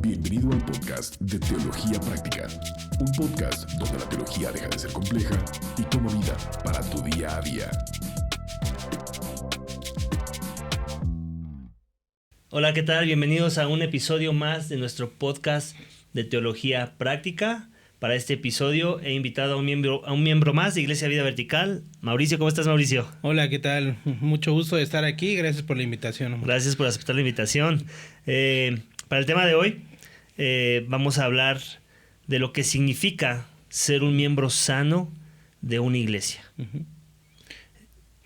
Bienvenido al podcast de Teología Práctica, un podcast donde la teología deja de ser compleja y toma vida para tu día a día. Hola, ¿qué tal? Bienvenidos a un episodio más de nuestro podcast de Teología Práctica. Para este episodio he invitado a un miembro más de Iglesia Vida Vertical. Mauricio, ¿cómo estás, Mauricio? Hola, ¿qué tal? Mucho gusto de estar aquí. Gracias por la invitación. Gracias por aceptar la invitación. Para el tema de hoy, vamos a hablar de lo que significa ser un miembro sano de una iglesia. Uh-huh.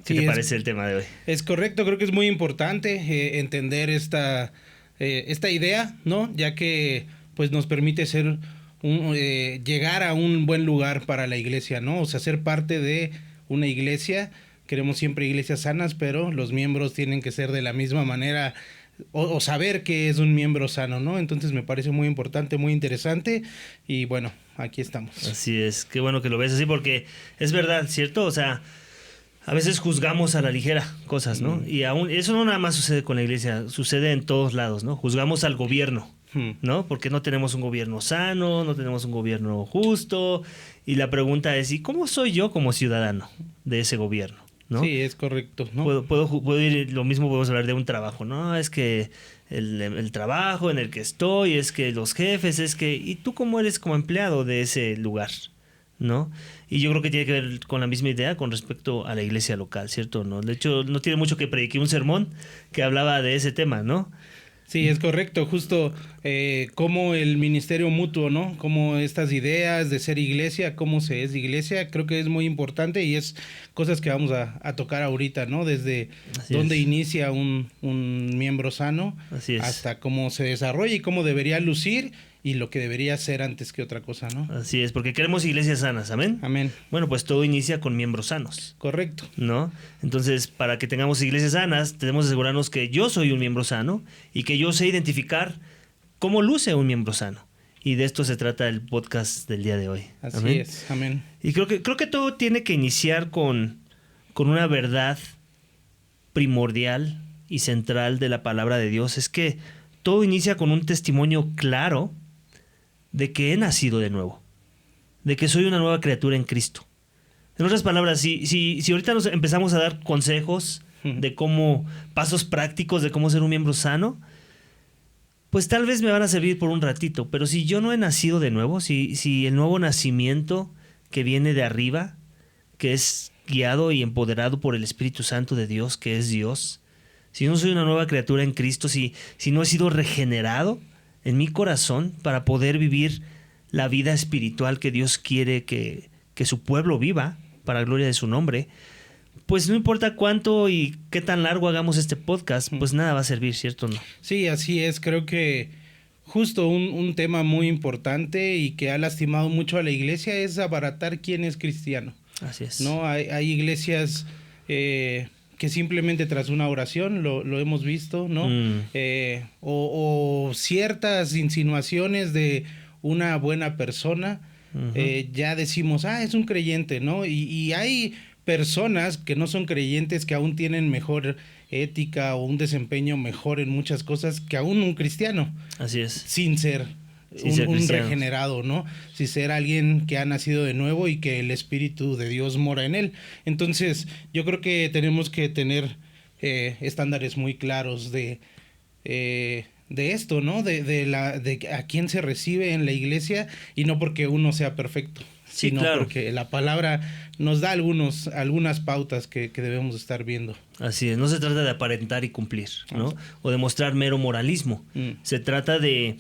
¿Qué te parece el tema de hoy? Es correcto, creo que es muy importante entender esta idea, ¿no? Ya que pues nos permite llegar a un buen lugar para la iglesia, ¿no? O sea, ser parte de una iglesia. Queremos siempre iglesias sanas, pero los miembros tienen que ser de la misma manera o saber que es un miembro sano, ¿no? Entonces me parece muy importante, muy interesante y bueno, aquí estamos. Así es, qué bueno que lo ves así porque es verdad, ¿cierto? O sea, a veces juzgamos a la ligera cosas, ¿no? Y aún eso no nada más sucede con la iglesia, sucede en todos lados, ¿no? Juzgamos al gobierno, ¿no? Porque no tenemos un gobierno sano, no tenemos un gobierno justo y la pregunta es, ¿y cómo soy yo como ciudadano de ese gobierno? ¿No? Sí, es correcto, ¿no? Puedo ir, lo mismo podemos hablar de un trabajo, ¿no? Es que el trabajo en el que estoy, es que los jefes, es que... ¿Y tú cómo eres como empleado de ese lugar? ¿No? Y yo creo que tiene que ver con la misma idea con respecto a la iglesia local, ¿cierto? ¿No? De hecho, no tiene mucho que prediqué un sermón que hablaba de ese tema, ¿no? Sí, es correcto, justo como el ministerio mutuo, ¿no? Como estas ideas de ser iglesia, cómo se es iglesia, creo que es muy importante y es cosas que vamos a tocar ahorita, ¿no? Desde dónde inicia un miembro sano hasta cómo se desarrolla y cómo debería lucir y lo que debería ser antes que otra cosa, ¿no? Así es, porque queremos iglesias sanas, ¿amén? Amén. Bueno, pues todo inicia con miembros sanos. Correcto. ¿No? Entonces, para que tengamos iglesias sanas, tenemos que asegurarnos que yo soy un miembro sano y que yo sé identificar cómo luce un miembro sano. Y de esto se trata el podcast del día de hoy. Así ¿amén? es, amén. Y creo que todo tiene que iniciar con una verdad primordial y central de la palabra de Dios. Es que todo inicia con un testimonio claro de que he nacido de nuevo, de que soy una nueva criatura en Cristo. En otras palabras, si ahorita nos empezamos a dar consejos de cómo, pasos prácticos de cómo ser un miembro sano, pues tal vez me van a servir por un ratito, pero si yo no he nacido de nuevo, si el nuevo nacimiento que viene de arriba, que es guiado y empoderado por el Espíritu Santo de Dios, que es Dios, si no soy una nueva criatura en Cristo, si no he sido regenerado en mi corazón para poder vivir la vida espiritual que Dios quiere que su pueblo viva para la gloria de su nombre, pues no importa cuánto y qué tan largo hagamos este podcast, pues nada va a servir, ¿cierto? ¿No? Sí, así es. Creo que justo un tema muy importante y que ha lastimado mucho a la iglesia es abaratar quién es cristiano. Así es. ¿No? Hay iglesias que simplemente tras una oración, lo hemos visto, ¿no? O ciertas insinuaciones de una buena persona, ya decimos, es un creyente, ¿no? Y hay personas que no son creyentes que aún tienen mejor ética o un desempeño mejor en muchas cosas que aún un cristiano. Así es. Sin ser un regenerado, ¿no? Si ser alguien que ha nacido de nuevo y que el Espíritu de Dios mora en él. Entonces, yo creo que tenemos que tener estándares muy claros de esto, ¿no? De a quién se recibe en la iglesia y no porque uno sea perfecto, sino claro, porque la palabra nos da algunas pautas que debemos estar viendo. Así es, no se trata de aparentar y cumplir, ¿no? O de mostrar mero moralismo. Se trata de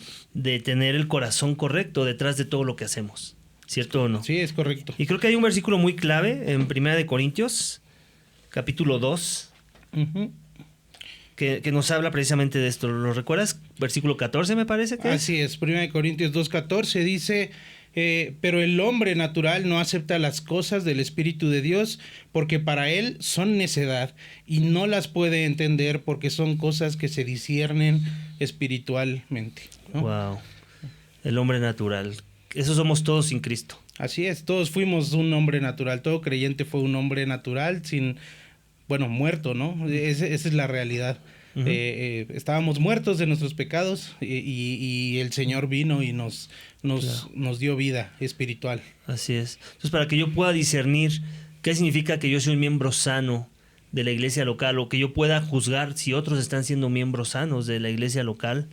tener el corazón correcto detrás de todo lo que hacemos, ¿cierto o no? Sí, es correcto. Y creo que hay un versículo muy clave en 1 Corintios, capítulo 2, que nos habla precisamente de esto. ¿Lo recuerdas? Versículo 14 me parece que Así es, 1 Corintios 2:14 dice: Pero el hombre natural no acepta las cosas del Espíritu de Dios porque para él son necedad y no las puede entender porque son cosas que se disciernen espiritualmente, ¿no? Wow. El hombre natural. Eso somos todos sin Cristo. Así es, todos fuimos un hombre natural, todo creyente fue un hombre natural muerto, ¿no? Esa es la realidad. Uh-huh. Estábamos muertos de nuestros pecados y el Señor vino y nos dio vida espiritual. Así es. Entonces, para que yo pueda discernir qué significa que yo soy un miembro sano de la iglesia local o que yo pueda juzgar si otros están siendo miembros sanos de la iglesia local,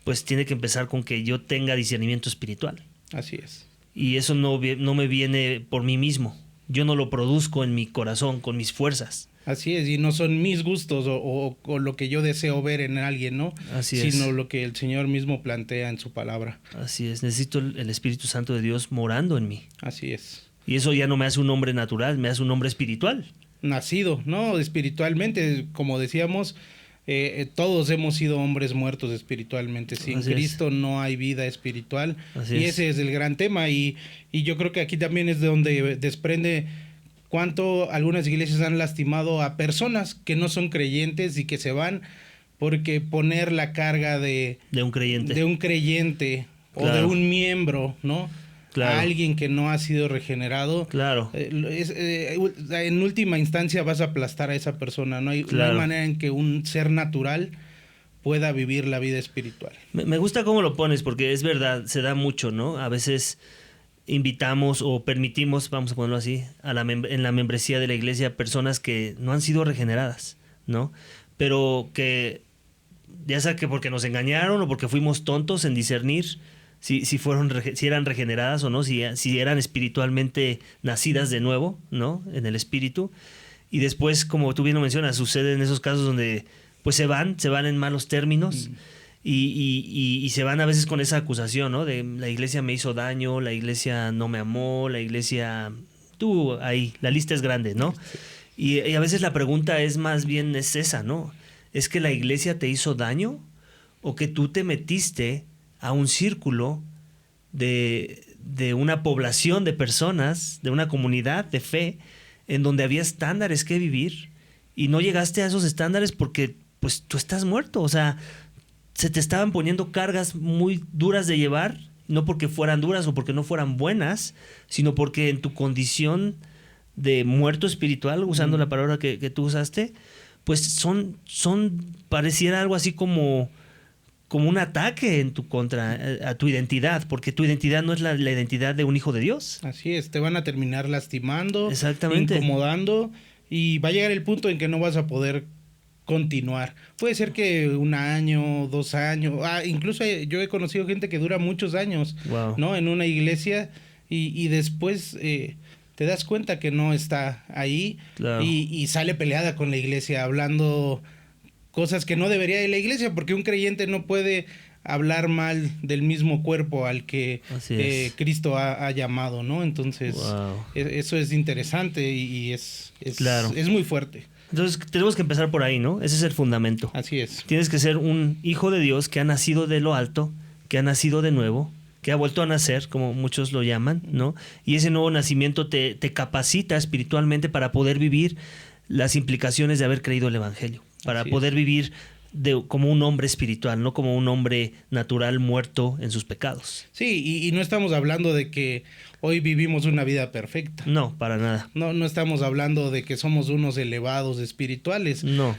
pues tiene que empezar con que yo tenga discernimiento espiritual. Así es. Y eso no me viene por mí mismo. Yo no lo produzco en mi corazón, con mis fuerzas. Así es, y no son mis gustos o lo que yo deseo ver en alguien, ¿no? Así es. Sino lo que el Señor mismo plantea en su palabra. Así es, necesito el Espíritu Santo de Dios morando en mí. Así es. Y eso ya no me hace un hombre natural, me hace un hombre espiritual. Nacido, ¿no? Espiritualmente, como decíamos, todos hemos sido hombres muertos espiritualmente. Sin Así Cristo es. no hay vida espiritual. Así y es. Ese es el gran tema. Y yo creo que aquí también es de donde desprende cuánto algunas iglesias han lastimado a personas que no son creyentes y que se van porque poner la carga de un creyente, claro, o de un miembro, ¿no? Claro. A alguien que no ha sido regenerado. Claro. En última instancia vas a aplastar a esa persona. No hay manera en que un ser natural pueda vivir la vida espiritual. Me gusta cómo lo pones, porque es verdad, se da mucho, ¿no? A veces invitamos o permitimos, vamos a ponerlo así, en la membresía de la iglesia personas que no han sido regeneradas, ¿no? Pero que, ya sea que porque nos engañaron o porque fuimos tontos en discernir si eran regeneradas o no, si eran espiritualmente nacidas de nuevo, ¿no? En el espíritu. Y después, como tú bien lo mencionas, sucede en esos casos donde pues se van en malos términos. Y se van a veces con esa acusación, ¿no? De la iglesia me hizo daño, la iglesia no me amó, la iglesia... Tú, ahí, la lista es grande, ¿no? Y a veces la pregunta es más bien es esa, ¿no? ¿Es que la iglesia te hizo daño o que tú te metiste a un círculo de una población de personas, de una comunidad de fe, en donde había estándares que vivir y no llegaste a esos estándares porque pues tú estás muerto? O sea, se te estaban poniendo cargas muy duras de llevar, no porque fueran duras o porque no fueran buenas, sino porque en tu condición de muerto espiritual, usando la palabra que tú usaste, pues son pareciera algo así como un ataque en tu contra, a tu identidad, porque tu identidad no es la identidad de un hijo de Dios. Así es, te van a terminar lastimando, exactamente, incomodando, y va a llegar el punto en que no vas a poder continuar. Puede ser que 1 año, 2 años, incluso yo he conocido gente que dura muchos años, wow, ¿no? En una iglesia y después te das cuenta que no está ahí, claro, y sale peleada con la iglesia hablando cosas que no debería de la iglesia, porque un creyente no puede hablar mal del mismo cuerpo al que Cristo ha llamado, ¿no? Entonces, wow, eso es interesante y claro, es muy fuerte. Entonces tenemos que empezar por ahí, ¿no? Ese es el fundamento. Así es. Tienes que ser un hijo de Dios que ha nacido de lo alto, que ha nacido de nuevo, que ha vuelto a nacer, como muchos lo llaman, ¿no? Y ese nuevo nacimiento te capacita espiritualmente para poder vivir las implicaciones de haber creído el evangelio, para poder vivir como un hombre espiritual, no como un hombre natural muerto en sus pecados. Sí, y no estamos hablando de que hoy vivimos una vida perfecta. No, para nada. No estamos hablando de que somos unos elevados espirituales. No.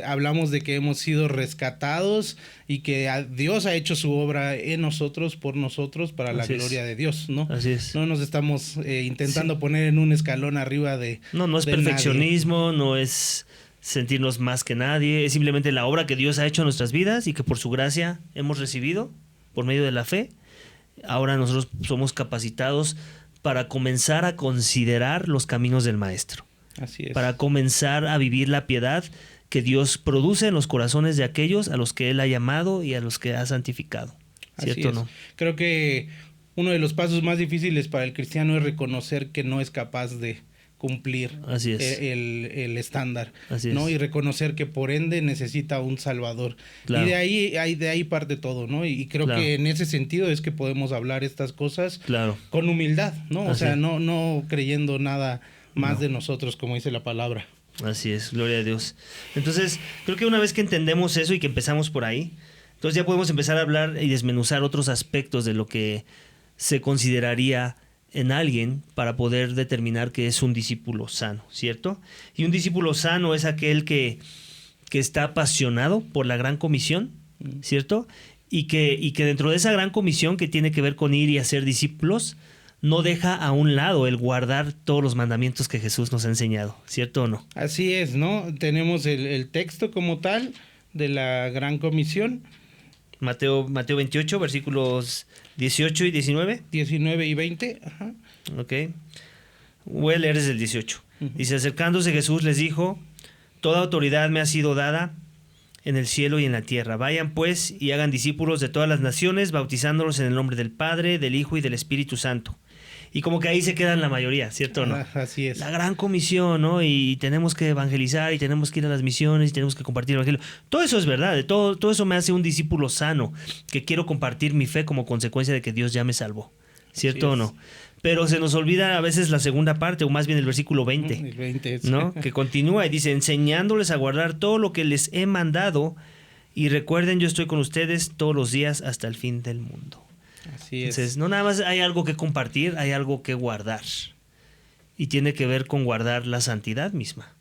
Hablamos de que hemos sido rescatados y que Dios ha hecho su obra en nosotros, por nosotros, para la gloria de Dios, ¿no? Así es. No nos estamos intentando poner en un escalón arriba de No es perfeccionismo, nadie. No es sentirnos más que nadie, es simplemente la obra que Dios ha hecho en nuestras vidas y que por su gracia hemos recibido por medio de la fe. Ahora nosotros somos capacitados para comenzar a considerar los caminos del Maestro. Así es. Para comenzar a vivir la piedad que Dios produce en los corazones de aquellos a los que Él ha llamado y a los que ha santificado. ¿Cierto o no? Creo que uno de los pasos más difíciles para el cristiano es reconocer que no es capaz de cumplir Así es. el estándar, Así ¿no? es. Y reconocer que por ende necesita un Salvador. Claro. Y de ahí parte todo, ¿no? Y creo Claro. que en ese sentido es que podemos hablar estas cosas Claro. con humildad, ¿no? O Así. sea, no creyendo nada más de nosotros, como dice la palabra. Así es, gloria a Dios. Entonces, creo que una vez que entendemos eso y que empezamos por ahí, entonces ya podemos empezar a hablar y desmenuzar otros aspectos de lo que se consideraría en alguien para poder determinar que es un discípulo sano, ¿cierto? Y un discípulo sano es aquel que está apasionado por la gran comisión, ¿cierto? Y que dentro de esa gran comisión que tiene que ver con ir y hacer discípulos, no deja a un lado el guardar todos los mandamientos que Jesús nos ha enseñado, ¿cierto o no? Así es, ¿no? Tenemos el texto como tal de la gran comisión. Mateo 28, versículos 18 y 19. 19 y 20, ajá. Ok. Voy a leer desde el 18. Dice, acercándose Jesús les dijo, toda autoridad me ha sido dada en el cielo y en la tierra. Vayan pues y hagan discípulos de todas las naciones, bautizándolos en el nombre del Padre, del Hijo y del Espíritu Santo. Y como que ahí se quedan la mayoría, ¿cierto o no? Así es. La gran comisión, ¿no? Y tenemos que evangelizar y tenemos que ir a las misiones y tenemos que compartir el evangelio. Todo eso es verdad, todo eso me hace un discípulo sano, que quiero compartir mi fe como consecuencia de que Dios ya me salvó, ¿cierto o no? Pero se nos olvida a veces la segunda parte, o más bien el versículo 20, el 20 ¿no? Que continúa y dice, enseñándoles a guardar todo lo que les he mandado, y recuerden, yo estoy con ustedes todos los días hasta el fin del mundo. Así es. Entonces, no nada más hay algo que compartir, hay algo que guardar. Y tiene que ver con guardar la santidad misma,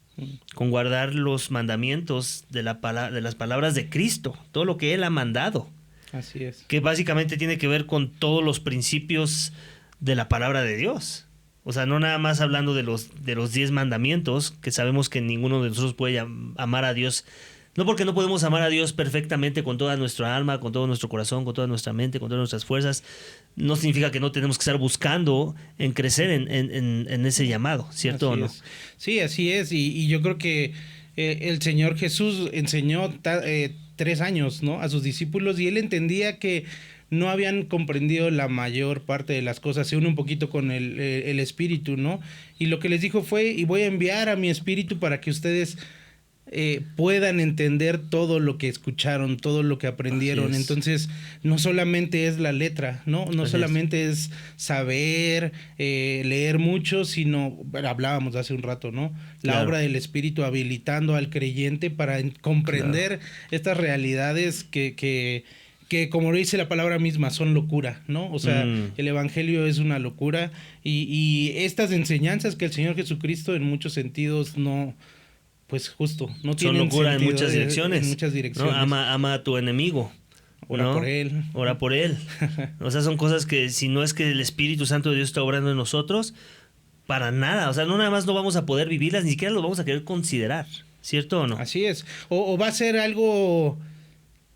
con guardar los mandamientos de las palabras de Cristo, todo lo que Él ha mandado. Así es. Que básicamente tiene que ver con todos los principios de la palabra de Dios. O sea, no nada más hablando de los 10 mandamientos, que sabemos que ninguno de nosotros puede amar a Dios. No porque no podemos amar a Dios perfectamente con toda nuestra alma, con todo nuestro corazón, con toda nuestra mente, con todas nuestras fuerzas, no significa que no tenemos que estar buscando en crecer en ese llamado, ¿cierto o no? Es. Sí, así es. Y yo creo que el Señor Jesús enseñó 3 años, ¿no? A sus discípulos, y Él entendía que no habían comprendido la mayor parte de las cosas. Se une un poquito con el Espíritu, ¿no? Y lo que les dijo fue, y voy a enviar a mi Espíritu para que ustedes puedan entender todo lo que escucharon, todo lo que aprendieron. Entonces, no solamente es la letra, no solamente es saber, leer mucho, sino, hablábamos hace un rato, ¿no? La obra del Espíritu habilitando al creyente para comprender estas realidades que como dice la palabra misma, son locura, ¿no? O sea, el evangelio es una locura, y estas enseñanzas que el Señor Jesucristo en muchos sentidos no... Pues justo, no tienen son locura sentido, en muchas direcciones. En muchas direcciones. ¿No? Ama a tu enemigo. Ora por él. Ora por él. O sea, son cosas que si no es que el Espíritu Santo de Dios está obrando en nosotros, para nada. O sea, no nada más no vamos a poder vivirlas, ni siquiera lo vamos a querer considerar. ¿Cierto o no? Así es. O va a ser algo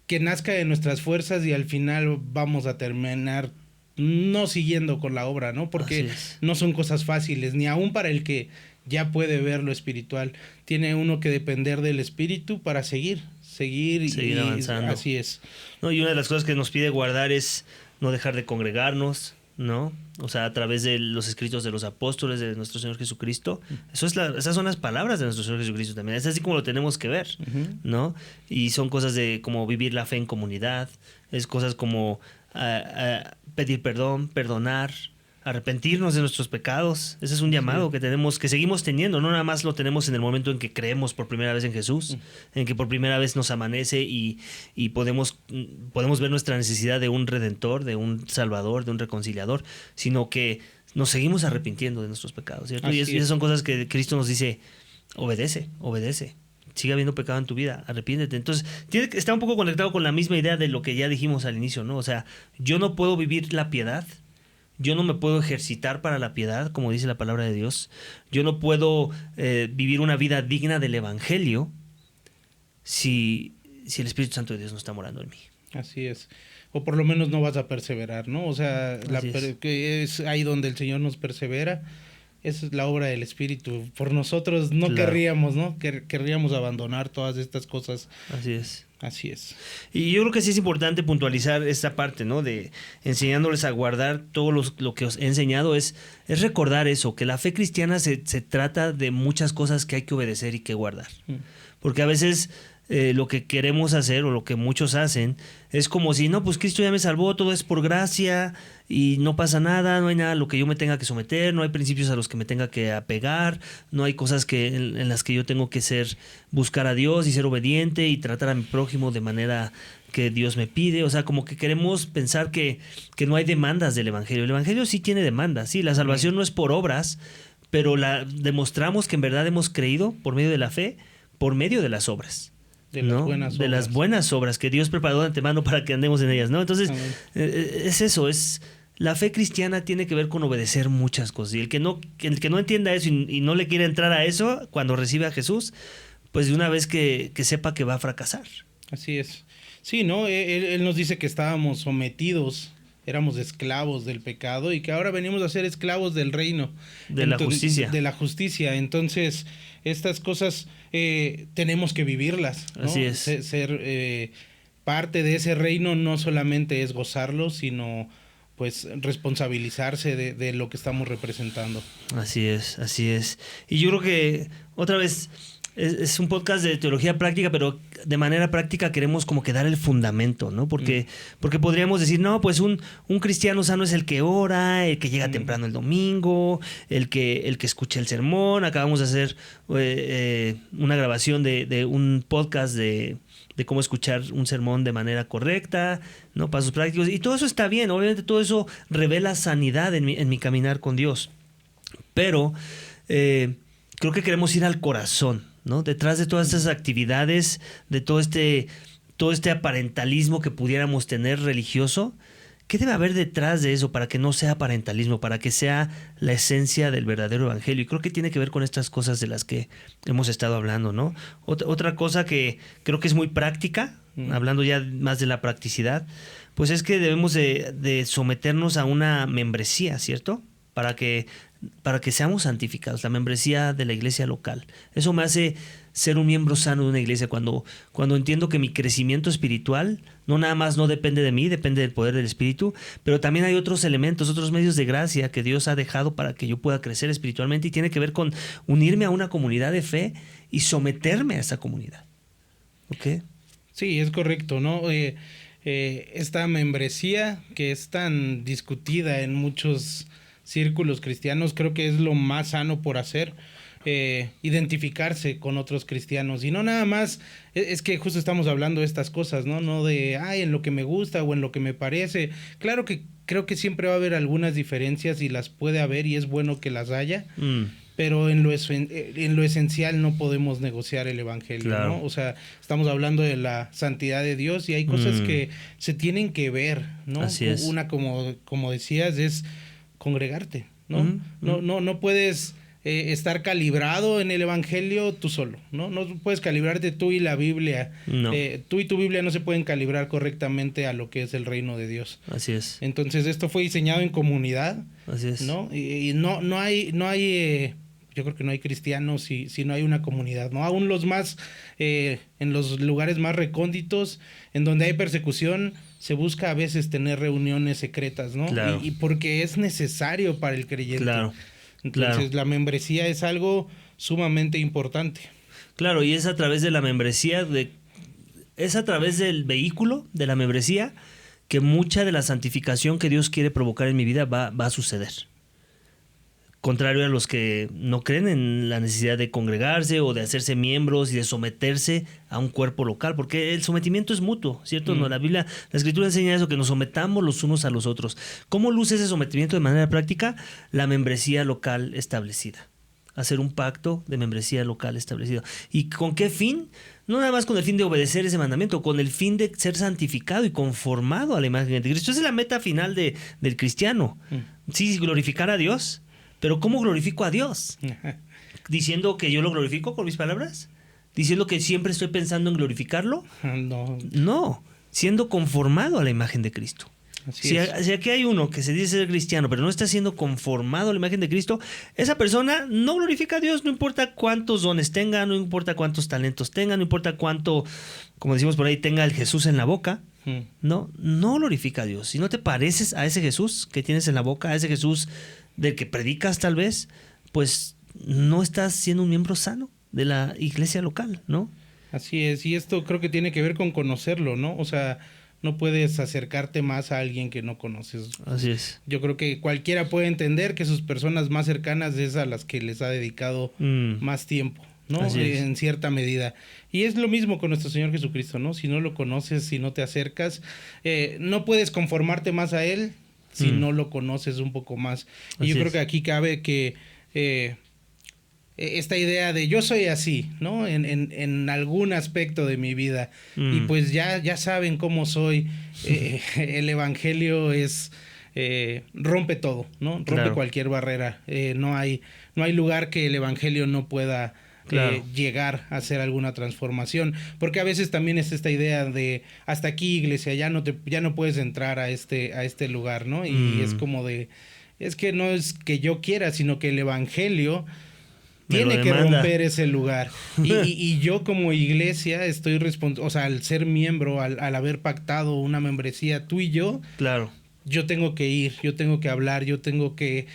que nazca de nuestras fuerzas y al final vamos a terminar no siguiendo con la obra, ¿no? Porque no son cosas fáciles, ni aún para el que ya puede ver lo espiritual. Tiene uno que depender del Espíritu para seguir avanzando. Así es. No, y una de las cosas que nos pide guardar es no dejar de congregarnos, ¿no? O sea, a través de los escritos de los apóstoles de nuestro Señor Jesucristo. Esas son las palabras de nuestro Señor Jesucristo también. Es así como lo tenemos que ver, ¿no? Y son cosas de como vivir la fe en comunidad, es cosas como pedir perdón, perdonar, arrepentirnos de nuestros pecados. Ese es un llamado que tenemos, que seguimos teniendo. No nada más lo tenemos en el momento en que creemos por primera vez en Jesús, en que por primera vez nos amanece y podemos ver nuestra necesidad de un redentor, de un salvador, de un reconciliador, sino que nos seguimos arrepintiendo de nuestros pecados, ¿cierto? Y esas son cosas que Cristo nos dice, obedece. Sigue habiendo pecado en tu vida, arrepiéntete. Entonces, está un poco conectado con la misma idea de lo que ya dijimos al inicio, ¿no? O sea, yo no puedo vivir la piedad, yo no me puedo ejercitar para la piedad, como dice la palabra de Dios. Yo no puedo vivir una vida digna del Evangelio si el Espíritu Santo de Dios no está morando en mí. Así es. O por lo menos no vas a perseverar, ¿no? O sea, que es ahí donde el Señor nos persevera. esa es la obra del Espíritu. Por nosotros no querríamos, ¿no? Querríamos abandonar todas estas cosas. Así es. Así es. Y yo creo que sí es importante puntualizar esta parte, ¿no? De enseñándoles a guardar todo lo que os he enseñado, es recordar eso, que la fe cristiana se trata de muchas cosas que hay que obedecer y que guardar. Porque a veces lo que queremos hacer o lo que muchos hacen es como si, no, pues Cristo ya me salvó, todo es por gracia y no pasa nada, no hay nada a lo que yo me tenga que someter, no hay principios a los que me tenga que apegar, no hay cosas en las que yo tengo que buscar a Dios y ser obediente y tratar a mi prójimo de manera que Dios me pide. O sea, como que queremos pensar que no hay demandas del Evangelio. El Evangelio sí tiene demandas, sí, la salvación no es por obras, pero demostramos que en verdad hemos creído por medio de la fe, por medio de las obras. De las buenas obras. De las buenas obras que Dios preparó de antemano para que andemos en ellas, ¿no? Entonces, es eso, la fe cristiana tiene que ver con obedecer muchas cosas. Y el que no entienda eso y no le quiere entrar a eso cuando recibe a Jesús, pues de una vez que sepa que va a fracasar. Así es. Sí, ¿no? Él nos dice que estábamos sometidos, éramos esclavos del pecado y que ahora venimos a ser esclavos del reino. La justicia. De la justicia. Entonces, estas cosas tenemos que vivirlas, ¿no? Así es. Ser parte de ese reino no solamente es gozarlo, sino pues responsabilizarse de lo que estamos representando. Así es, así es. Y yo creo que, otra vez, es un podcast de teología práctica, pero de manera práctica queremos como que dar el fundamento, ¿no? Porque podríamos decir, no, pues un cristiano sano es el que ora, el que llega temprano el domingo, el que escucha el sermón. Acabamos de hacer una grabación de un podcast de cómo escuchar un sermón de manera correcta, ¿no? Pasos prácticos. Y todo eso está bien. Obviamente todo eso revela sanidad en mi caminar con Dios. Pero creo que queremos ir al corazón, ¿no? Detrás de todas estas actividades, de todo este aparentalismo que pudiéramos tener religioso, ¿qué debe haber detrás de eso para que no sea aparentalismo, para que sea la esencia del verdadero evangelio? Y creo que tiene que ver con estas cosas de las que hemos estado hablando, ¿no? Otra cosa que creo que es muy práctica, hablando ya más de la practicidad, pues es que debemos de someternos a una membresía, ¿cierto? Para que seamos santificados, la membresía de la iglesia local. Eso me hace ser un miembro sano de una iglesia cuando entiendo que mi crecimiento espiritual no nada más no depende de mí, depende del poder del Espíritu, pero también hay otros elementos, otros medios de gracia que Dios ha dejado para que yo pueda crecer espiritualmente, y tiene que ver con unirme a una comunidad de fe y someterme a esa comunidad. ¿Ok? Sí, es correcto, ¿no? Esta membresía que es tan discutida en muchos círculos cristianos, creo que es lo más sano por hacer, identificarse con otros cristianos, y no nada más, es que justo estamos hablando de estas cosas, no de, en lo que me gusta o en lo que me parece. Claro que creo que siempre va a haber algunas diferencias y las puede haber y es bueno que las haya, pero en lo esencial no podemos negociar el evangelio, claro, ¿no? O sea, estamos hablando de la santidad de Dios y hay cosas que se tienen que ver, ¿no? Así es. Una, como decías, es congregarte, ¿no? No puedes estar calibrado en el evangelio tú solo, ¿no? No puedes calibrarte tú y la Biblia. No. Tú y tu Biblia no se pueden calibrar correctamente a lo que es el reino de Dios. Así es. Entonces esto fue diseñado en comunidad. Así es. ¿No? Y no hay yo creo que no hay cristianos si no hay una comunidad, ¿no? Aún los más en los lugares más recónditos, en donde hay persecución, se busca a veces tener reuniones secretas, ¿no? Claro. Y porque es necesario para el creyente. Claro. Entonces, la membresía es algo sumamente importante. Claro, y es a través de la membresía, es a través del vehículo de la membresía que mucha de la santificación que Dios quiere provocar en mi vida va a suceder. Contrario a los que no creen en la necesidad de congregarse o de hacerse miembros y de someterse a un cuerpo local, porque el sometimiento es mutuo, ¿cierto? No, la Escritura enseña eso, que nos sometamos los unos a los otros. ¿Cómo luce ese sometimiento de manera práctica? La membresía local establecida. Hacer un pacto de membresía local establecido. ¿Y con qué fin? No nada más con el fin de obedecer ese mandamiento, con el fin de ser santificado y conformado a la imagen de Cristo. Esa es la meta final del cristiano. Sí, glorificar a Dios. Pero ¿cómo glorifico a Dios? ¿Diciendo que yo lo glorifico con mis palabras? ¿Diciendo que siempre estoy pensando en glorificarlo? No. No, siendo conformado a la imagen de Cristo. Si aquí hay uno que se dice ser cristiano, pero no está siendo conformado a la imagen de Cristo, esa persona no glorifica a Dios, no importa cuántos dones tenga, no importa cuántos talentos tenga, no importa cuánto, como decimos por ahí, tenga el Jesús en la boca. No glorifica a Dios. Si no te pareces a ese Jesús que tienes en la boca, a ese Jesús del que predicas tal vez, pues no estás siendo un miembro sano de la iglesia local, ¿no? Así es, y esto creo que tiene que ver con conocerlo, ¿no? O sea, no puedes acercarte más a alguien que no conoces. Así es. Yo creo que cualquiera puede entender que sus personas más cercanas es a las que les ha dedicado más tiempo, ¿no? En cierta medida. Y es lo mismo con nuestro Señor Jesucristo, ¿no? Si no lo conoces, si no te acercas, no puedes conformarte más a Él si no lo conoces un poco más. Y yo creo que aquí cabe que esta idea de yo soy así, ¿no? En algún aspecto de mi vida. Y pues ya saben cómo soy. El evangelio es rompe todo, ¿no? Rompe cualquier barrera. No hay lugar que el evangelio no pueda llegar a hacer alguna transformación, porque a veces también es esta idea de hasta aquí, iglesia, ya no puedes entrar a este lugar, ¿no? Y es como de, es que no es que yo quiera, sino que el evangelio tiene que romper ese lugar. Y yo como iglesia estoy responsable, o sea, al ser miembro, al haber pactado una membresía, tú y yo, claro, yo tengo que ir, yo tengo que hablar, yo tengo que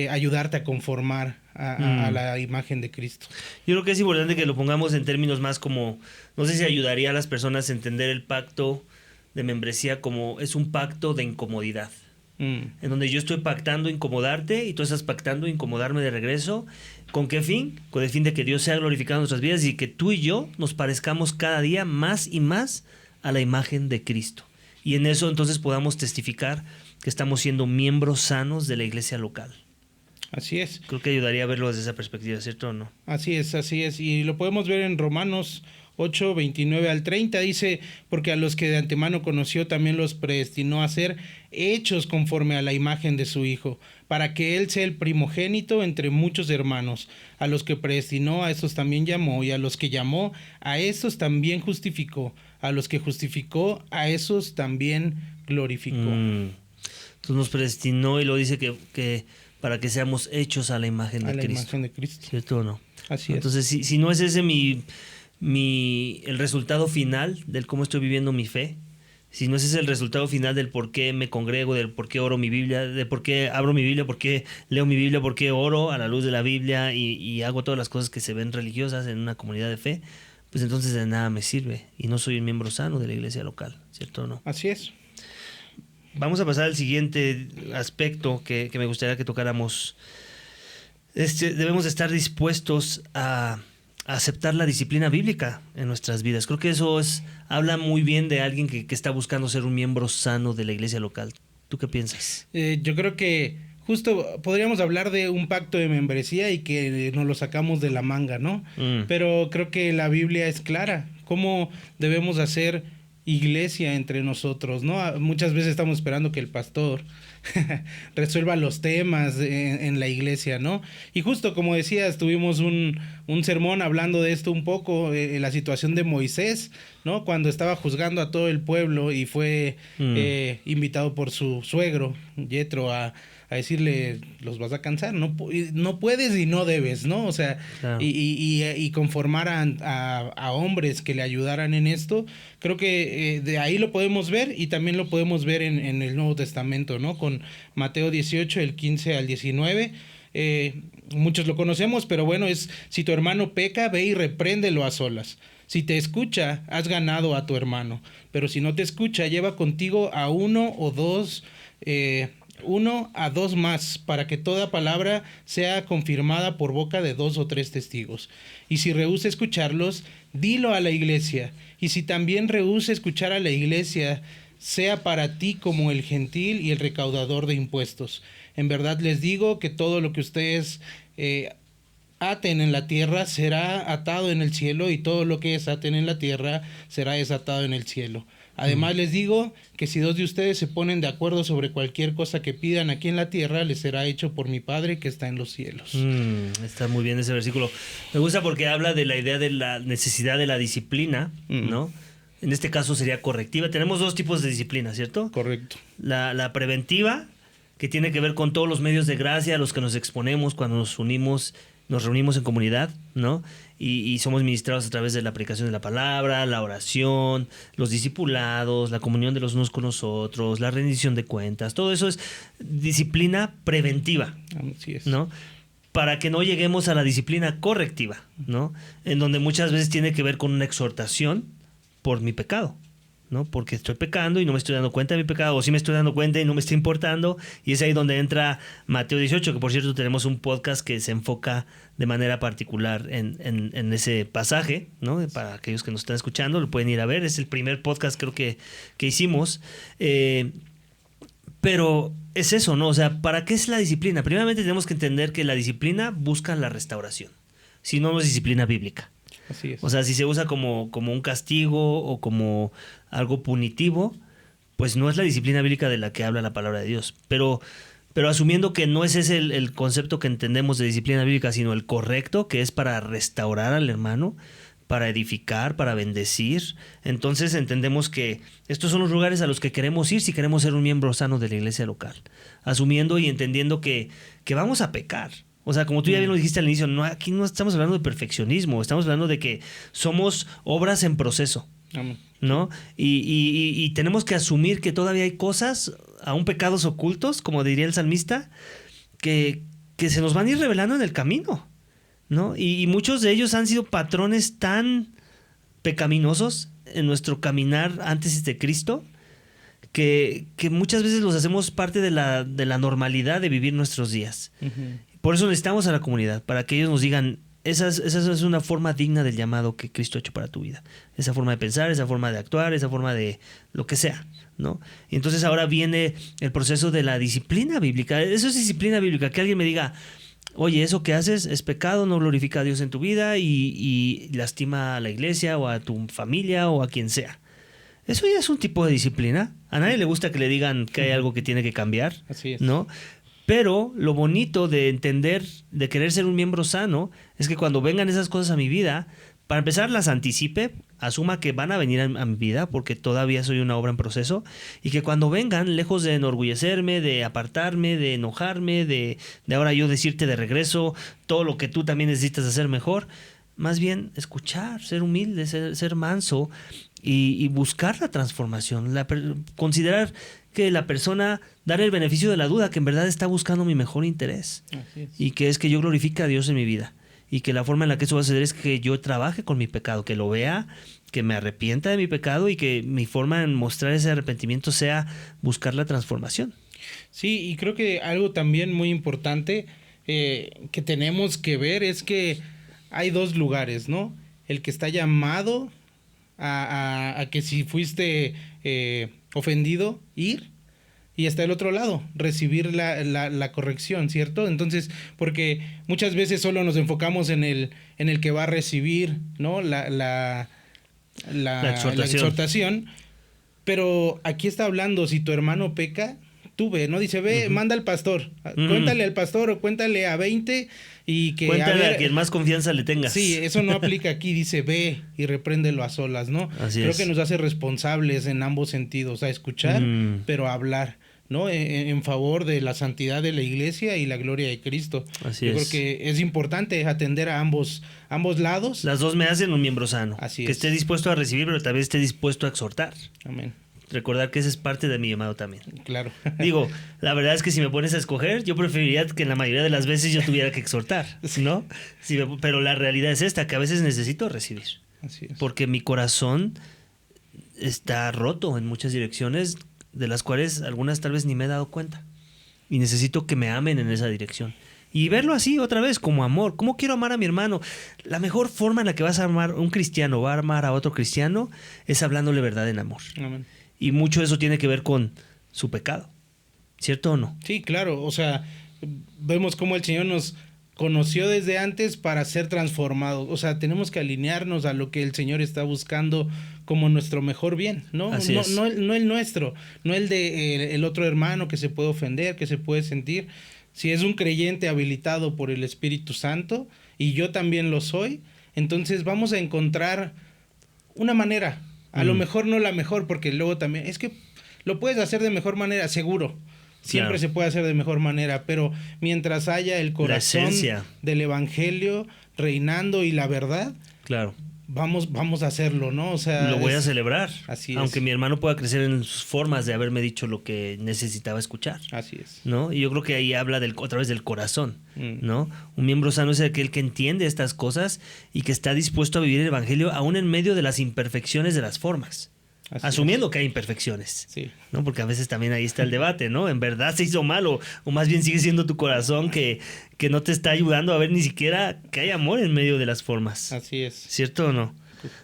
ayudarte a conformar a la imagen de Cristo. Yo creo que es importante que lo pongamos en términos más como, no sé si ayudaría a las personas a entender el pacto de membresía como es un pacto de incomodidad. En donde yo estoy pactando incomodarte y tú estás pactando incomodarme de regreso. ¿Con qué fin? Con el fin de que Dios sea glorificado en nuestras vidas y que tú y yo nos parezcamos cada día más y más a la imagen de Cristo. Y en eso entonces podamos testificar que estamos siendo miembros sanos de la iglesia local. Así es. Creo que ayudaría a verlo desde esa perspectiva, ¿cierto o no? Así es. Y lo podemos ver en Romanos 8, 29 al 30, dice, porque a los que de antemano conoció también los predestinó a ser hechos conforme a la imagen de su Hijo, para que Él sea el primogénito entre muchos hermanos. A los que predestinó, a estos también llamó, y a los que llamó, a estos también justificó. A los que justificó, a esos también glorificó. Entonces nos predestinó y lo dice que para que seamos hechos a la imagen de Cristo. A la imagen de Cristo. ¿Cierto o no? Así es. Entonces, si no es ese el resultado final del cómo estoy viviendo mi fe, si no ese es el resultado final del por qué me congrego, del por qué oro mi Biblia, de por qué abro mi Biblia, por qué leo mi Biblia, por qué oro a la luz de la Biblia y hago todas las cosas que se ven religiosas en una comunidad de fe, pues entonces de nada me sirve y no soy un miembro sano de la iglesia local, ¿cierto o no? Así es. Vamos a pasar al siguiente aspecto que me gustaría que tocáramos. Debemos estar dispuestos a aceptar la disciplina bíblica en nuestras vidas. Creo que eso habla muy bien de alguien que está buscando ser un miembro sano de la iglesia local. ¿Tú qué piensas? Yo creo que justo podríamos hablar de un pacto de membresía y que nos lo sacamos de la manga, ¿no? Pero creo que la Biblia es clara. ¿Cómo debemos hacer iglesia entre nosotros, ¿no? Muchas veces estamos esperando que el pastor resuelva los temas en la iglesia, ¿no? Y justo como decías, tuvimos un sermón hablando de esto un poco, la situación de Moisés, ¿no? Cuando estaba juzgando a todo el pueblo y fue invitado por su suegro, Yetro, a decirle, los vas a cansar, no puedes y no debes, ¿no? O sea, claro. y conformar a hombres que le ayudaran en esto, creo que de ahí lo podemos ver y también lo podemos ver en el Nuevo Testamento, ¿no? Con Mateo 18, el 15 al 19, muchos lo conocemos, pero bueno, es, si tu hermano peca, ve y repréndelo a solas. Si te escucha, has ganado a tu hermano, pero si no te escucha, lleva contigo a uno a dos más, para que toda palabra sea confirmada por boca de 2 o 3 testigos. Y si rehúsa escucharlos, dilo a la iglesia. Y si también rehúsa escuchar a la iglesia, sea para ti como el gentil y el recaudador de impuestos. En verdad les digo que todo lo que ustedes aten en la tierra será atado en el cielo, y todo lo que desaten en la tierra será desatado en el cielo. Además les digo que si 2 de ustedes se ponen de acuerdo sobre cualquier cosa que pidan aquí en la tierra, les será hecho por mi Padre que está en los cielos. Está muy bien ese versículo. Me gusta porque habla de la idea de la necesidad de la disciplina, ¿no? En este caso sería correctiva. Tenemos dos tipos de disciplina, ¿cierto? Correcto. La preventiva, que tiene que ver con todos los medios de gracia a los que nos exponemos cuando nos reunimos en comunidad, ¿no? Y somos ministrados a través de la aplicación de la palabra, la oración, los discipulados, la comunión de los unos con los otros, la rendición de cuentas. Todo eso es disciplina preventiva. Así es. ¿No? Para que no lleguemos a la disciplina correctiva, ¿no? En donde muchas veces tiene que ver con una exhortación por mi pecado, ¿no? Porque estoy pecando y no me estoy dando cuenta de mi pecado, o sí me estoy dando cuenta y no me está importando, y es ahí donde entra Mateo 18, que por cierto tenemos un podcast que se enfoca de manera particular en ese pasaje, ¿no? Para aquellos que nos están escuchando, lo pueden ir a ver, es el primer podcast creo que hicimos, pero es eso, ¿no? O sea, ¿para qué es la disciplina? Primeramente tenemos que entender que la disciplina busca la restauración, si no es disciplina bíblica. Así es. O sea, si se usa como un castigo o como algo punitivo, pues no es la disciplina bíblica de la que habla la palabra de Dios. Pero asumiendo que no ese es el concepto que entendemos de disciplina bíblica, sino el correcto, que es para restaurar al hermano, para edificar, para bendecir, entonces entendemos que estos son los lugares a los que queremos ir si queremos ser un miembro sano de la iglesia local. Asumiendo y entendiendo que vamos a pecar. O sea, como tú ya bien lo dijiste al inicio, aquí no estamos hablando de perfeccionismo, estamos hablando de que somos obras en proceso, ¿no? Y tenemos que asumir que todavía hay cosas, aún pecados ocultos, como diría el salmista, que se nos van a ir revelando en el camino, ¿no? Y muchos de ellos han sido patrones tan pecaminosos en nuestro caminar antes de Cristo, que muchas veces los hacemos parte de la normalidad de vivir nuestros días. Uh-huh. Por eso necesitamos a la comunidad, para que ellos nos digan, esa es una forma digna del llamado que Cristo ha hecho para tu vida. Esa forma de pensar, esa forma de actuar, esa forma de lo que sea, ¿no? Y entonces ahora viene el proceso de la disciplina bíblica. Eso es disciplina bíblica, que alguien me diga, oye, eso que haces es pecado, no glorifica a Dios en tu vida y lastima a la iglesia o a tu familia o a quien sea. Eso ya es un tipo de disciplina. A nadie le gusta que le digan que hay algo que tiene que cambiar. Así es. ¿No? Pero lo bonito de entender, de querer ser un miembro sano, es que cuando vengan esas cosas a mi vida, para empezar las anticipe, asuma que van a venir a mi vida porque todavía soy una obra en proceso, y que cuando vengan, lejos de enorgullecerme, de apartarme, de enojarme, de ahora yo decirte de regreso todo lo que tú también necesitas hacer mejor, más bien escuchar, ser humilde, ser manso y buscar la transformación, considerar que la persona, dar el beneficio de la duda, que en verdad está buscando mi mejor interés. Así es. Y que es que yo glorifique a Dios en mi vida. Y que la forma en la que eso va a suceder es que yo trabaje con mi pecado, que lo vea, que me arrepienta de mi pecado y que mi forma en mostrar ese arrepentimiento sea buscar la transformación. Sí, y creo que algo también muy importante que tenemos que ver es que hay dos lugares, ¿no? El que está llamado a que si fuiste ofendido, ir, y está el otro lado, recibir la corrección, ¿cierto? Entonces, porque muchas veces solo nos enfocamos en el que va a recibir, ¿no? La exhortación, pero aquí está hablando, si tu hermano peca, tú ve, ¿no? Dice, ve, manda al pastor, cuéntale al pastor o cuéntale a 20 y que... Cuéntale a quien más confianza le tengas. Sí, eso no aplica aquí, dice, ve y repréndelo a solas, ¿no? Así Creo es. que nos hace responsables en ambos sentidos, a escuchar, pero a hablar, ¿no? En favor de la santidad de la iglesia y la gloria de Cristo. Así Yo es. creo que es importante atender a ambos lados. Las dos me hacen un miembro sano. Así que es. esté dispuesto a recibir, pero también esté dispuesto a exhortar. Amén. Recordar que ese es parte de mi llamado también. Claro. Digo, la verdad es que si me pones a escoger, yo preferiría que en la mayoría de las veces yo tuviera que exhortar, ¿no? Pero la realidad es esta, que a veces necesito recibir. Así es. Porque mi corazón está roto en muchas direcciones, de las cuales algunas tal vez ni me he dado cuenta. Y necesito que me amen en esa dirección. Y verlo así otra vez, como amor. ¿Cómo quiero amar a mi hermano? La mejor forma en la que vas a amar, un cristiano va a amar a otro cristiano, es hablándole verdad en amor. Amén. Y mucho de eso tiene que ver con su pecado. ¿Cierto o no? Sí, claro. O sea, vemos cómo el Señor nos conoció desde antes para ser transformados. O sea, tenemos que alinearnos a lo que el Señor está buscando como nuestro mejor bien, ¿no? Así es. No el nuestro, no el de el otro hermano que se puede ofender, que se puede sentir. Si es un creyente habilitado por el Espíritu Santo, y yo también lo soy, entonces vamos a encontrar una manera A lo mejor no la mejor, porque luego también... Es que lo puedes hacer de mejor manera, seguro. Siempre se puede hacer de mejor manera, pero mientras haya el corazón del evangelio reinando y la verdad... Claro. Vamos a hacerlo, ¿no? O sea, lo voy a celebrar. Así es. Aunque mi hermano pueda crecer en sus formas de haberme dicho lo que necesitaba escuchar. Así es. ¿No? Y yo creo que ahí habla otra vez del corazón, ¿no? Un miembro sano es aquel que entiende estas cosas y que está dispuesto a vivir el evangelio aún en medio de las imperfecciones de las formas. Asumiendo que hay imperfecciones, sí. ¿no? Porque a veces también ahí está el debate, ¿no? En verdad se hizo mal o más bien sigue siendo tu corazón que no te está ayudando a ver ni siquiera que hay amor en medio de las formas. Así es. ¿Cierto o no?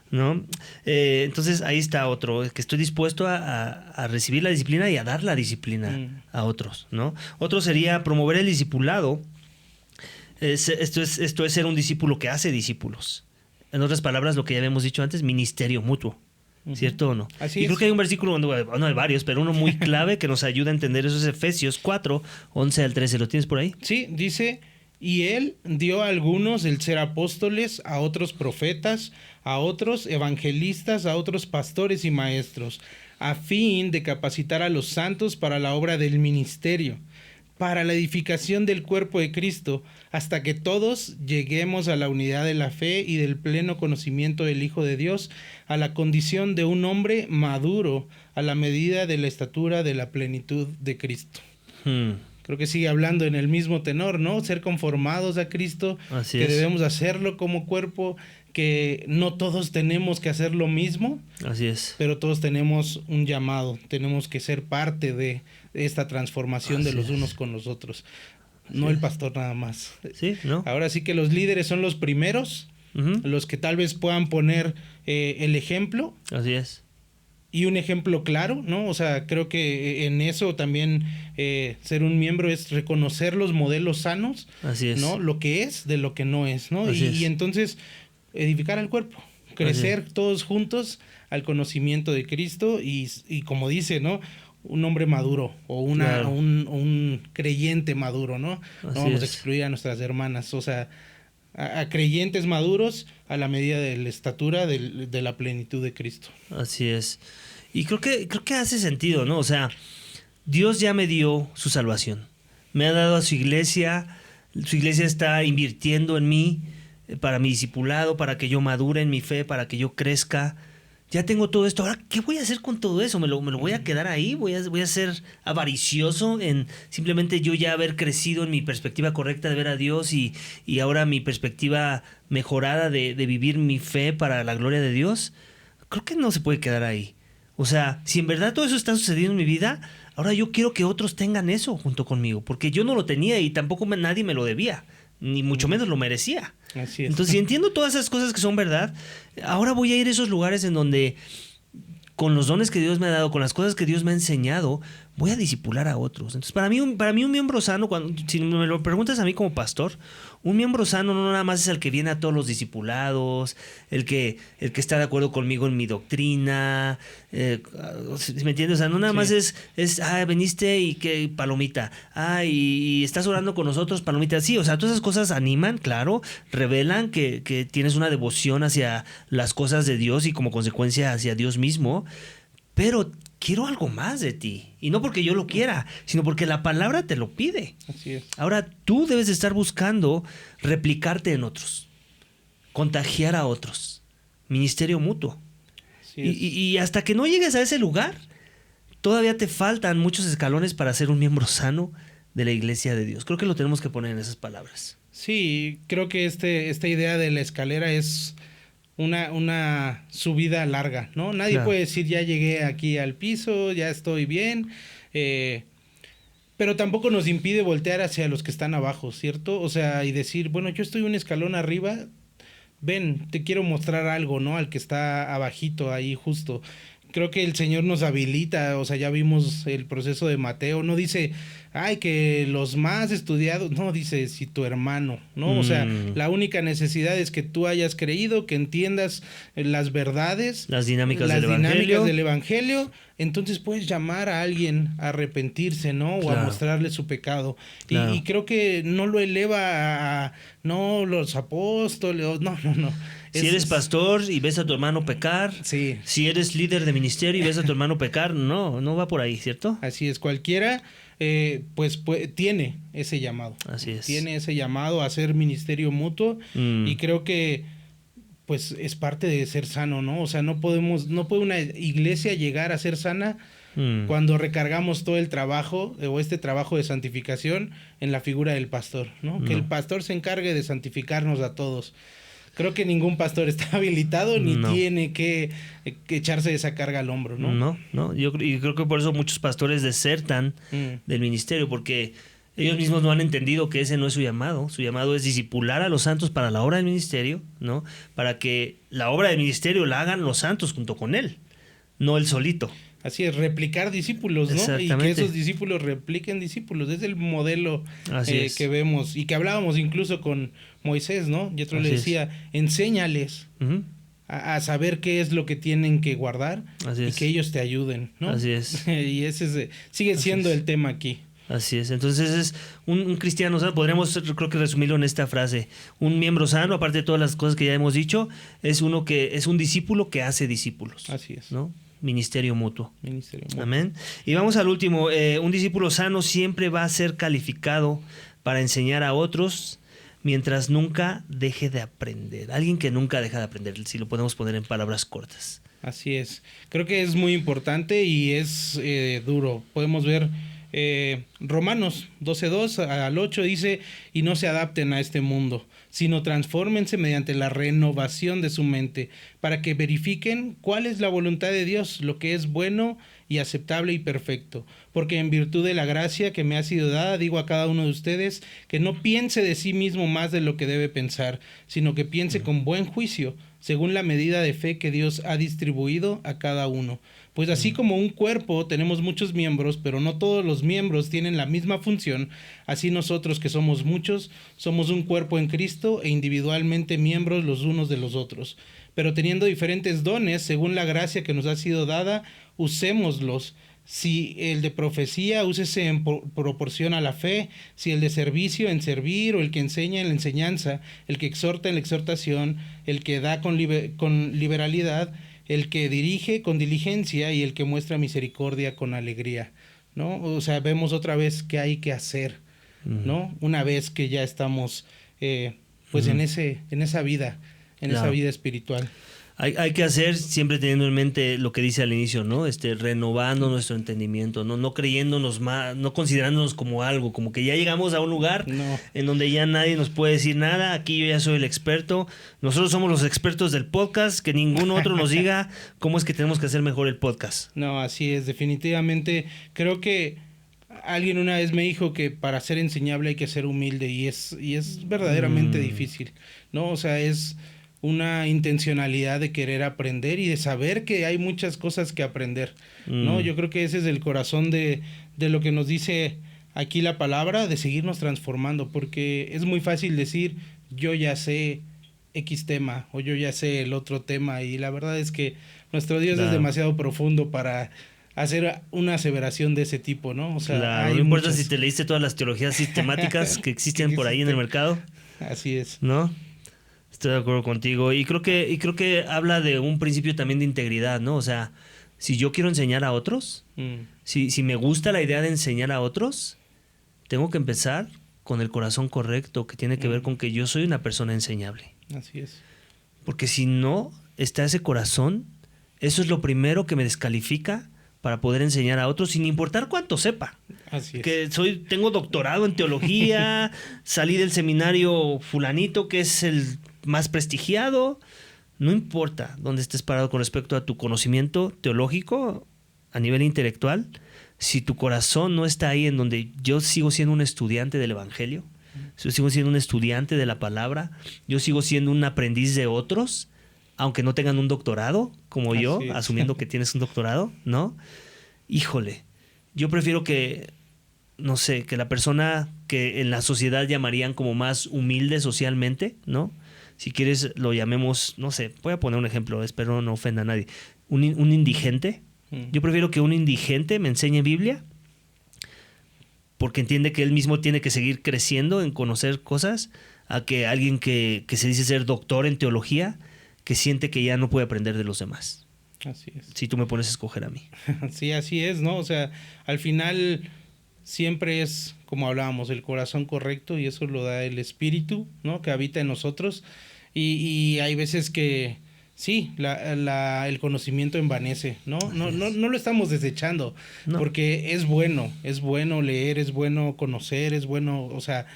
¿No? Entonces ahí está otro, que estoy dispuesto a recibir la disciplina y a dar la disciplina a otros, ¿no? Otro sería promover el discipulado. Esto es ser un discípulo que hace discípulos. En otras palabras, lo que ya habíamos dicho antes, ministerio mutuo. ¿Cierto o no? Así creo que hay un versículo, no hay varios, pero uno muy clave que nos ayuda a entender eso es Efesios 4, 11 al 13. ¿Lo tienes por ahí? Sí, dice, y él dio a algunos el ser apóstoles, a otros profetas, a otros evangelistas, a otros pastores y maestros, a fin de capacitar a los santos para la obra del ministerio, para la edificación del cuerpo de Cristo, hasta que todos lleguemos a la unidad de la fe y del pleno conocimiento del Hijo de Dios, a la condición de un hombre maduro, a la medida de la estatura de la plenitud de Cristo. Creo que sigue hablando en el mismo tenor, ¿no? Ser conformados a Cristo, Así que es. debemos hacerlo como cuerpo, que no todos tenemos que hacer lo mismo. Así es. Pero todos tenemos un llamado, tenemos que ser parte de esta transformación de los unos con los otros. No el pastor nada más. Sí, ¿no? Ahora sí que los líderes son los primeros, los que tal vez puedan poner el ejemplo. Así es. Y un ejemplo claro, ¿no? O sea, creo que en eso también ser un miembro es reconocer los modelos sanos. Así es. ¿No? Lo que es de lo que no es, ¿no? Y entonces edificar al cuerpo, crecer todos juntos al conocimiento de Cristo y como dice, ¿no? Un hombre maduro o un creyente maduro, ¿no? No vamos a excluir a nuestras hermanas, o sea, a creyentes maduros a la medida de la estatura de la plenitud de Cristo. Así es. Y creo que hace sentido, ¿no? O sea, Dios ya me dio su salvación. Me ha dado a su iglesia está invirtiendo en mí para mi discipulado, para que yo madure en mi fe, para que yo crezca. Ya tengo todo esto. Ahora, ¿qué voy a hacer con todo eso? ¿Me lo voy a quedar ahí? ¿Voy a ser avaricioso en simplemente yo ya haber crecido en mi perspectiva correcta de ver a Dios y ahora mi perspectiva mejorada de vivir mi fe para la gloria de Dios? Creo que no se puede quedar ahí. O sea, si en verdad todo eso está sucediendo en mi vida, ahora yo quiero que otros tengan eso junto conmigo, porque yo no lo tenía y tampoco nadie me lo debía, ni mucho menos lo merecía. Así es. Entonces, si entiendo todas esas cosas que son verdad, ahora voy a ir a esos lugares en donde, con los dones que Dios me ha dado, con las cosas que Dios me ha enseñado, voy a discipular a otros. Entonces, para mí un miembro sano, si me lo preguntas a mí como pastor, un miembro sano no nada más es el que viene a todos los discipulados, el que está de acuerdo conmigo en mi doctrina, ¿me entiendes? O sea, no nada más es veniste y que palomita, y estás orando con nosotros, palomita. Sí, o sea, todas esas cosas animan, claro, revelan que tienes una devoción hacia las cosas de Dios y como consecuencia hacia Dios mismo, pero quiero algo más de ti. Y no porque yo lo quiera, sino porque la palabra te lo pide. Así es. Ahora tú debes estar buscando replicarte en otros, contagiar a otros. Ministerio mutuo. Y hasta que no llegues a ese lugar, todavía te faltan muchos escalones para ser un miembro sano de la iglesia de Dios. Creo que lo tenemos que poner en esas palabras. Sí, creo que esta idea de la escalera es una subida larga, ¿no? Nadie puede decir ya llegué aquí al piso, ya estoy bien, pero tampoco nos impide voltear hacia los que están abajo, ¿cierto? O sea, y decir, bueno, yo estoy un escalón arriba, ven, te quiero mostrar algo, ¿no? Al que está abajito ahí justo. Creo que el Señor nos habilita, o sea, ya vimos el proceso de Mateo, no dice, que los más estudiados, no, dice, si tu hermano, ¿no? O sea, la única necesidad es que tú hayas creído, que entiendas las verdades, las dinámicas del Evangelio, entonces puedes llamar a alguien a arrepentirse, ¿no? O a mostrarle su pecado. Claro. Y creo que no lo eleva a no los apóstoles, no. Si eres pastor y ves a tu hermano pecar, sí. Si eres líder de ministerio y ves a tu hermano pecar, no va por ahí, ¿cierto? Así es, cualquiera pues tiene ese llamado. Así es. Tiene ese llamado a hacer ministerio mutuo y creo que pues es parte de ser sano, ¿no? O sea, no puede una iglesia llegar a ser sana cuando recargamos todo el trabajo o este trabajo de santificación en la figura del pastor, ¿no? Que el pastor se encargue de santificarnos a todos. Creo que ningún pastor está habilitado ni tiene que echarse esa carga al hombro, ¿no? No. Yo creo que por eso muchos pastores desertan del ministerio, porque ellos mismos no han entendido que ese no es su llamado. Su llamado es discipular a los santos para la obra del ministerio, ¿no? Para que la obra del ministerio la hagan los santos junto con él, no él solito. Así es, replicar discípulos, ¿no? Y que esos discípulos repliquen discípulos. Es el modelo que vemos y que hablábamos incluso con Moisés, ¿no? Y otro le decía, enséñales a saber qué es lo que tienen que guardar y que ellos te ayuden, ¿no? Así es. Y ese sigue siendo el tema aquí. Así es. Entonces es un cristiano sano, podríamos creo que resumirlo en esta frase. Un miembro sano, aparte de todas las cosas que ya hemos dicho, es un discípulo que hace discípulos. Así es. ¿No? Ministerio mutuo. Amén. Y vamos al último. Un discípulo sano siempre va a ser calificado para enseñar a otros mientras nunca deje de aprender. Alguien que nunca deja de aprender, si lo podemos poner en palabras cortas. Así es. Creo que es muy importante y es duro. Podemos ver Romanos 12:2 al 8 dice, y no se adapten a este mundo, sino transfórmense mediante la renovación de su mente, para que verifiquen cuál es la voluntad de Dios, lo que es bueno y aceptable y perfecto. Porque en virtud de la gracia que me ha sido dada, digo a cada uno de ustedes, que no piense de sí mismo más de lo que debe pensar, sino que piense con buen juicio, según la medida de fe que Dios ha distribuido a cada uno. Pues así como un cuerpo tenemos muchos miembros, pero no todos los miembros tienen la misma función, así nosotros que somos muchos, somos un cuerpo en Cristo e individualmente miembros los unos de los otros. Pero teniendo diferentes dones, según la gracia que nos ha sido dada, usémoslos. Si el de profecía, úsese en proporción a la fe, si el de servicio, en servir, o el que enseña en la enseñanza, el que exhorta en la exhortación, el que da con liberalidad, el que dirige con diligencia y el que muestra misericordia con alegría, ¿no? O sea, vemos otra vez qué hay que hacer, ¿no? Una vez que ya estamos pues en esa vida espiritual. Hay que hacer siempre teniendo en mente lo que dice al inicio, ¿no? Renovando nuestro entendimiento, no creyéndonos más, no considerándonos como algo, como que ya llegamos a un lugar en donde ya nadie nos puede decir nada, aquí yo ya soy el experto, nosotros somos los expertos del podcast, que ningún otro nos diga cómo es que tenemos que hacer mejor el podcast. No, así es, definitivamente, creo que alguien una vez me dijo que para ser enseñable hay que ser humilde y es verdaderamente difícil, ¿no? O sea, es una intencionalidad de querer aprender y de saber que hay muchas cosas que aprender, ¿no? Yo creo que ese es el corazón de lo que nos dice aquí la palabra, de seguirnos transformando, porque es muy fácil decir, yo ya sé X tema, o yo ya sé el otro tema, y la verdad es que nuestro Dios es demasiado profundo para hacer una aseveración de ese tipo, ¿no? O sea, no importa si te leíste todas las teologías sistemáticas que existen por ahí en el mercado. Así es. ¿No? Estoy de acuerdo contigo y creo que habla de un principio también de integridad, ¿no? O sea, si yo quiero enseñar a otros, si me gusta la idea de enseñar a otros, tengo que empezar con el corazón correcto, que tiene que ver con que yo soy una persona enseñable. Así es. Porque si no está ese corazón, eso es lo primero que me descalifica para poder enseñar a otros sin importar cuánto sepa. Así es. Que tengo doctorado en teología, salí del seminario fulanito que es el más prestigiado. No importa dónde estés parado con respecto a tu conocimiento teológico a nivel intelectual, si tu corazón no está ahí en donde yo sigo siendo un estudiante del evangelio, yo sigo siendo un estudiante de la palabra, yo sigo siendo un aprendiz de otros, aunque no tengan un doctorado como yo, asumiendo que tienes un doctorado, ¿no? Híjole, yo prefiero que, no sé, que la persona que en la sociedad llamarían como más humilde socialmente, ¿no? Si quieres lo llamemos, no sé, voy a poner un ejemplo, espero no ofenda a nadie, un indigente, Yo prefiero que un indigente me enseñe Biblia, porque entiende que él mismo tiene que seguir creciendo en conocer cosas, a que alguien que se dice ser doctor en teología, que siente que ya no puede aprender de los demás. Así es. Si tú me pones a escoger a mí. Sí, así es, ¿no? O sea, al final siempre es, como hablábamos, el corazón correcto, y eso lo da el Espíritu, ¿no? Que habita en nosotros. Y hay veces que sí, el conocimiento envanece, ¿no? No lo estamos desechando, no. Porque es bueno leer, es bueno conocer, es bueno, o sea,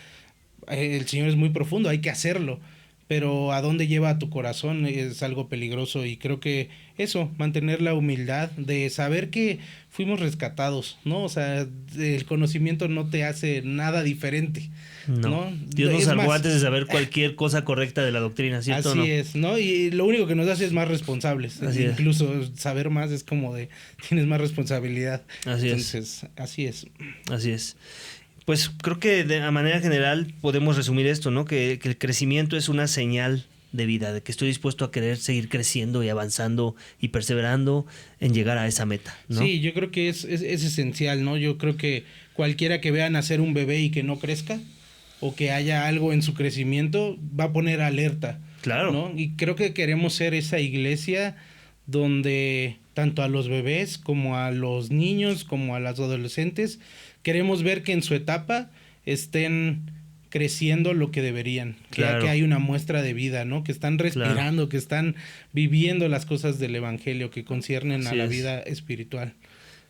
el Señor es muy profundo, hay que hacerlo, pero a dónde lleva a tu corazón es algo peligroso, y creo que eso, mantener la humildad de saber que fuimos rescatados, ¿no? O sea, el conocimiento no te hace nada diferente, ¿no? Dios nos salvó antes de saber cualquier cosa correcta de la doctrina, ¿cierto? Así es, ¿no? Y lo único que nos hace es más responsables. Incluso saber más es como de, tienes más responsabilidad. Entonces, así es. Así es. Pues creo que de manera general podemos resumir esto, ¿no? Que el crecimiento es una señal de vida, de que estoy dispuesto a querer seguir creciendo y avanzando y perseverando en llegar a esa meta, ¿no? Sí, yo creo que es esencial, ¿no? Yo creo que cualquiera que vea nacer un bebé y que no crezca, o que haya algo en su crecimiento, va a poner alerta. Claro. ¿No? Y creo que queremos ser esa iglesia donde tanto a los bebés como a los niños como a los adolescentes queremos ver que en su etapa estén creciendo lo que deberían, claro. Que hay una muestra de vida, ¿no? Que están respirando, claro. Que están viviendo las cosas del evangelio que conciernen a la vida espiritual.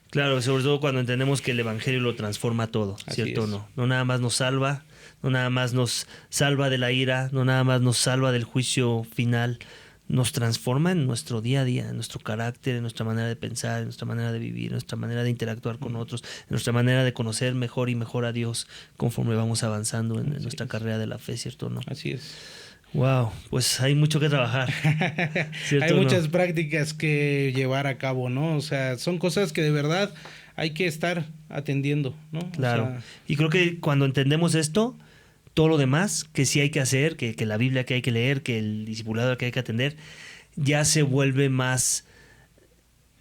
Claro, sobre todo cuando entendemos que el evangelio lo transforma todo, ¿cierto o no? No nada más nos salva, no nada más nos salva de la ira, no nada más nos salva del juicio final, nos transforma en nuestro día a día, en nuestro carácter, en nuestra manera de pensar, en nuestra manera de vivir, en nuestra manera de interactuar con otros, en nuestra manera de conocer mejor y mejor a Dios conforme vamos avanzando en nuestra carrera de la fe, ¿cierto o no? Así es. Wow, pues hay mucho que trabajar. Hay muchas prácticas que llevar a cabo, ¿no? O sea, son cosas que de verdad hay que estar atendiendo, ¿no? Claro. O sea, y creo que cuando entendemos esto, todo lo demás que sí hay que hacer, que la Biblia que hay que leer, que el discipulado que hay que atender, ya se vuelve más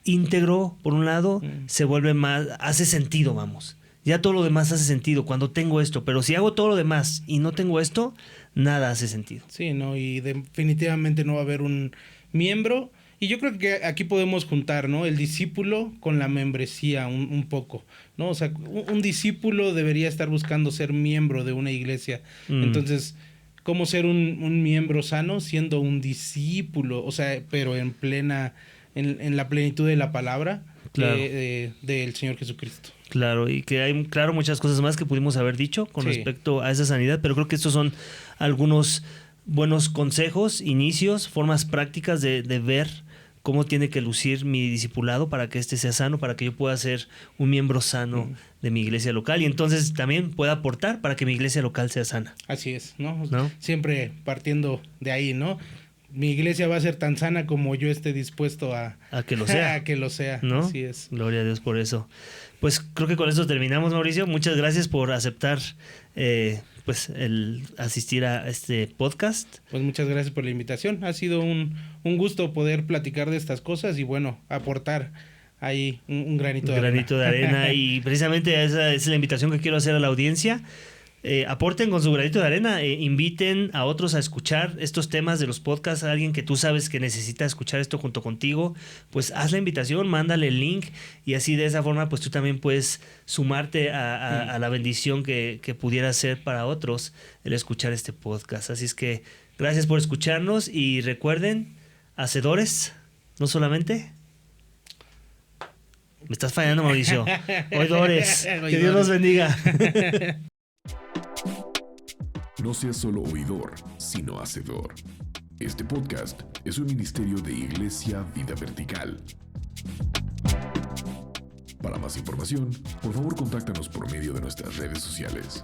íntegro, por un lado, se vuelve más, hace sentido, vamos. Ya todo lo demás hace sentido cuando tengo esto, pero si hago todo lo demás y no tengo esto, nada hace sentido. Sí, no, y definitivamente no va a haber un miembro. Y yo creo que aquí podemos juntar, ¿no? El discípulo con la membresía un poco, ¿no? O sea, un discípulo debería estar buscando ser miembro de una iglesia. Entonces, ¿cómo ser un miembro sano siendo un discípulo? O sea, pero en la plenitud de la palabra, claro. Del Señor Jesucristo. Claro, y que hay, claro, muchas cosas más que pudimos haber dicho con respecto a esa sanidad, pero creo que estos son algunos buenos consejos, inicios, formas prácticas de ver cómo tiene que lucir mi discipulado para que éste sea sano, para que yo pueda ser un miembro sano de mi iglesia local y entonces también pueda aportar para que mi iglesia local sea sana. Así es, ¿no? Siempre partiendo de ahí, ¿no? Mi iglesia va a ser tan sana como yo esté dispuesto a que lo sea. A que lo sea, ¿no? Así es. Gloria a Dios por eso. Pues creo que con eso terminamos, Mauricio. Muchas gracias por aceptar pues el asistir a este podcast. Pues muchas gracias por la invitación. Ha sido un gusto poder platicar de estas cosas y bueno, aportar ahí un granito de arena. Un granito de arena y precisamente esa es la invitación que quiero hacer a la audiencia. Aporten con su granito de arena, inviten a otros a escuchar estos temas de los podcasts, a alguien que tú sabes que necesita escuchar esto junto contigo, pues haz la invitación, mándale el link y así de esa forma pues tú también puedes sumarte a la bendición que pudiera ser para otros el escuchar este podcast. Así es que gracias por escucharnos y recuerden, hacedores, no solamente... Me estás fallando, Mauricio. Oidores. Que Dios los bendiga. No seas solo oidor, sino hacedor. Este podcast es un ministerio de Iglesia Vida Vertical. Para más información, por favor contáctanos por medio de nuestras redes sociales.